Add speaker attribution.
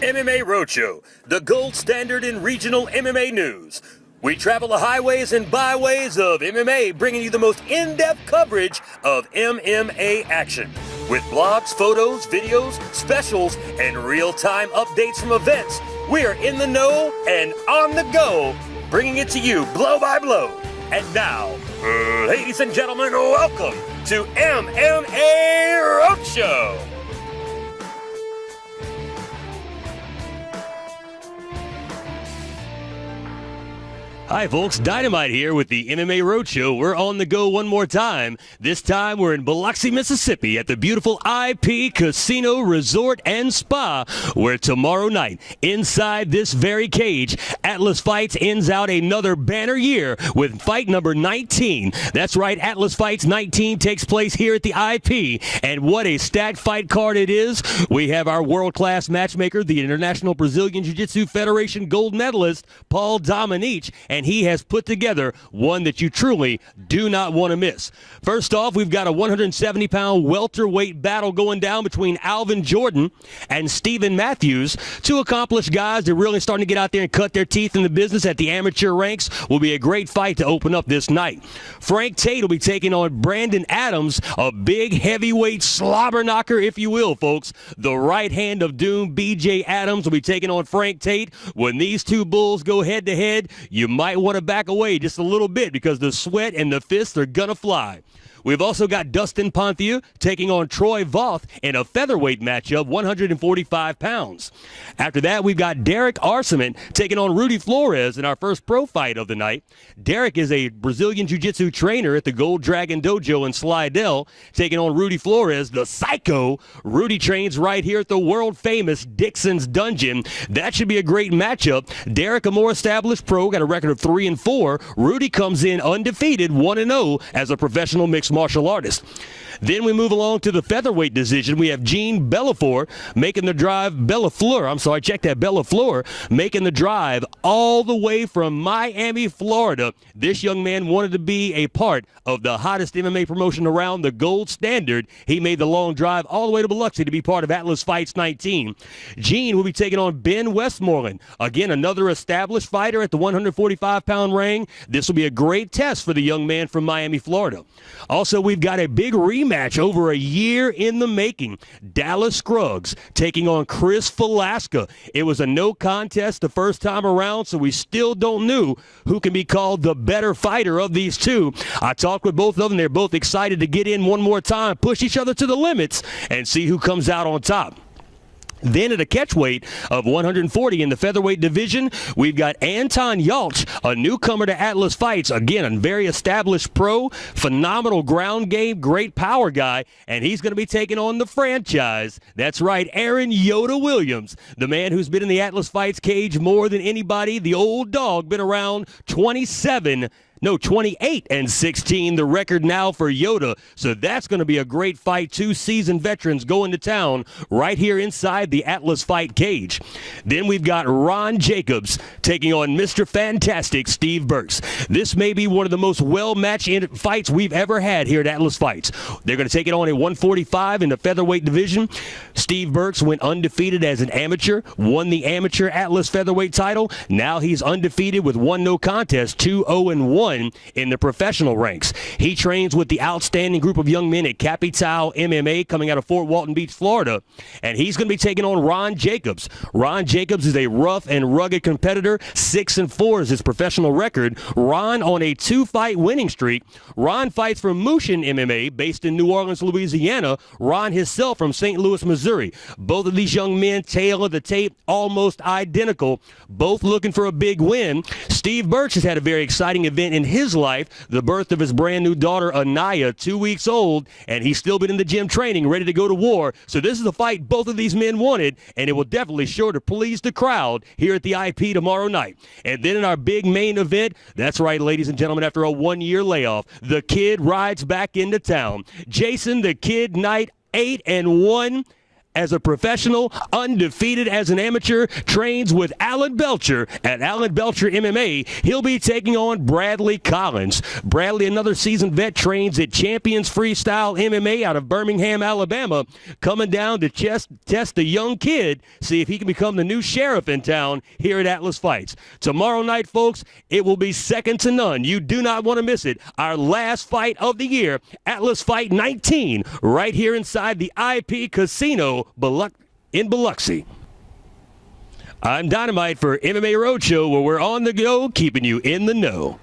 Speaker 1: MMA Roadshow, the gold standard in regional MMA news. We travel the highways and byways of MMA, bringing you the most in-depth coverage of MMA action. With blogs, photos, videos, specials, and real-time updates from events, we are in the know and on the go, bringing it to you blow by blow. And now, ladies and gentlemen, welcome to MMA Roadshow. Hi folks, Dynamite here with the MMA Roadshow. We're on the go one more time. This time we're in Biloxi, Mississippi at the beautiful IP Casino Resort and Spa, where tomorrow night, inside this very cage, Atlas Fights ends out another banner year with fight number 19. That's right, Atlas Fights 19 takes place here at the IP, and what a stacked fight card it is. We have our world-class matchmaker, the International Brazilian Jiu-Jitsu Federation gold medalist, Paul Dominique, and he has put together one that you truly do not want to miss. First off, we've got a 170-pound welterweight battle going down between Alvin Jordan and Steven Matthews. Two accomplished guys that are really starting to get out there and cut their teeth in the business at the amateur ranks. Will be a great fight to open up this night. Frank Tate will be taking on Brandon Adams, a big heavyweight slobber knocker, if you will, folks. The right hand of doom, BJ Adams, will be taking on Frank Tate. When these two bulls go head-to-head, you might want to back away just a little bit because the sweat and the fists are going to fly. We've also got Dustin Ponthia taking on Troy Voth in a featherweight matchup, 145 pounds. After that, we've got Derek Arseman taking on Rudy Flores in our first pro fight of the night. Derek is a Brazilian Jiu-Jitsu trainer at the Gold Dragon Dojo in Slidell, taking on Rudy Flores, the Psycho. Rudy trains right here at the world-famous Dixon's Dungeon. That should be a great matchup. Derek, a more established pro, got a record of 3-4. Rudy comes in undefeated, 1-0 as a professional mixed martial artist. Then we move along to the featherweight division. We have Gene Bellafleur making the drive, Bellafleur making the drive all the way from Miami, Florida. This young man wanted to be a part of the hottest MMA promotion around, the gold standard. He made the long drive all the way to Biloxi to be part of Atlas Fights 19. Gene will be taking on Ben Westmoreland. Again, another established fighter at the 145-pound ring. This will be a great test for the young man from Miami, Florida. Also, we've got a big rematch over a year in the making. Dallas Scruggs taking on Chris Velasquez. It was a no contest the first time around, so we still don't know who can be called the better fighter of these two. I talked with both of them. They're both excited to get in one more time, push each other to the limits, and see who comes out on top. Then at a catchweight of 140 in the featherweight division, we've got Anton Yalch, a newcomer to Atlas Fights. Again, a very established pro, phenomenal ground game, great power guy, and he's going to be taking on the franchise. That's right, Aaron Yoda Williams, the man who's been in the Atlas Fights cage more than anybody. The old dog, been around 28-16, the record now for Yoda. So that's going to be a great fight. Two seasoned veterans going to town right here inside the Atlas Fight cage. Then we've got Ron Jacobs taking on Mr. Fantastic Steve Burks. This may be one of the most well-matched fights we've ever had here at Atlas Fights. They're going to take it on at 145 in the featherweight division. Steve Burks went undefeated as an amateur, won the amateur Atlas featherweight title. Now he's undefeated with one no contest, 2-0-1. In the professional ranks. He trains with the outstanding group of young men at Capital MMA coming out of Fort Walton Beach, Florida, and he's going to be taking on Ron Jacobs. Ron Jacobs is a rough and rugged competitor. 6-4 is his professional record. Ron on a 2-fight winning streak. Ron fights for Mushin MMA based in New Orleans, Louisiana. Ron himself from St. Louis, Missouri. Both of these young men, tail of the tape, almost identical, both looking for a big win. Steve Burks has had a very exciting event in his life, the birth of his brand new daughter Anaya, 2 weeks old, and he's still been in the gym training, ready to go to war. So this is a fight both of these men wanted, and it will definitely sure to please the crowd here at the IP tomorrow night. And then in our big main event, that's right, ladies and gentlemen, after a one-year layoff, the Kid rides back into town. Jason the Kid Knight, 8-1. as a professional, undefeated as an amateur, trains with Alan Belcher at Alan Belcher MMA. He'll be taking on Bradley Collins. Bradley, another seasoned vet, trains at Champions Freestyle MMA out of Birmingham, Alabama, coming down to test the young kid, see if he can become the new sheriff in town here at Atlas Fights. Tomorrow night, folks, it will be second to none. You do not want to miss it. Our last fight of the year, Atlas Fight 19, right here inside the IP Casino in Biloxi. I'm Dynamite for MMA Roadshow, where we're on the go, keeping you in the know.